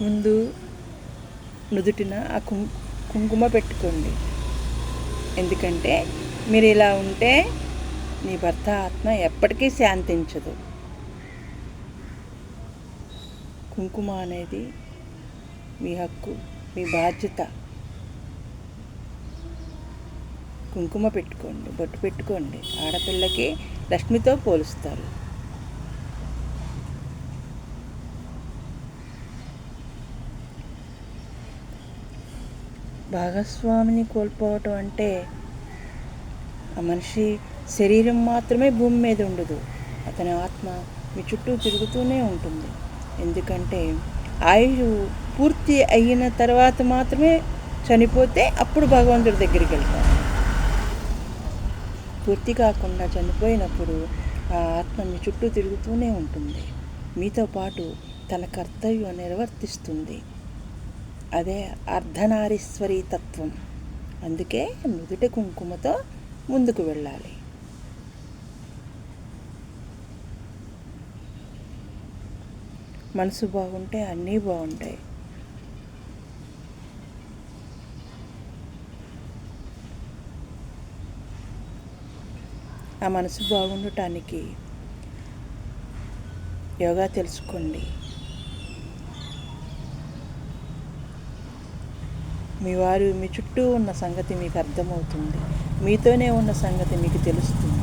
ముందు నుదుటిన ఆ కుంకుమ పెట్టుకోండి. ఎందుకంటే మీరు ఇలా ఉంటే మీ భర్త ఆత్మ ఎప్పటికీ శాంతించదు. కుంకుమ అనేది మీ హక్కు, మీ బాధ్యత. కుంకుమ పెట్టుకోండి, బొట్టు పెట్టుకోండి. ఆడపిల్లకి లక్ష్మితో పోలుస్తారు. భాగస్వామిని కోల్పోవటం అంటే ఆ మనిషి శరీరం మాత్రమే భూమి మీద ఉండదు, అతని ఆత్మ మీ చుట్టూ తిరుగుతూనే ఉంటుంది. ఎందుకంటే ఆయుష్ పూర్తి అయిన తర్వాత మాత్రమే చనిపోతే అప్పుడు భగవంతుడి దగ్గరికి వెళ్తాం. పూర్తి కాకుండా చనిపోయినప్పుడు ఆ ఆత్మ మీ చుట్టూ తిరుగుతూనే ఉంటుంది, మీతో పాటు తన కర్తవ్యం నిర్వర్తిస్తుంది. అదే అర్ధనారీశ్వరీ తత్వం. అందుకే నుదుటి కుంకుమతో ముందుకు వెళ్ళాలి. మనసు బాగుంటే అన్నీ బాగుంటాయి. ఆ మనసు బాగుండటానికి యోగా తెలుసుకోండి. మీ వారు మీ చుట్టూ ఉన్న సంగతి మీకు అర్థమవుతుంది, మీతోనే ఉన్న సంగతి మీకు తెలుస్తుంది.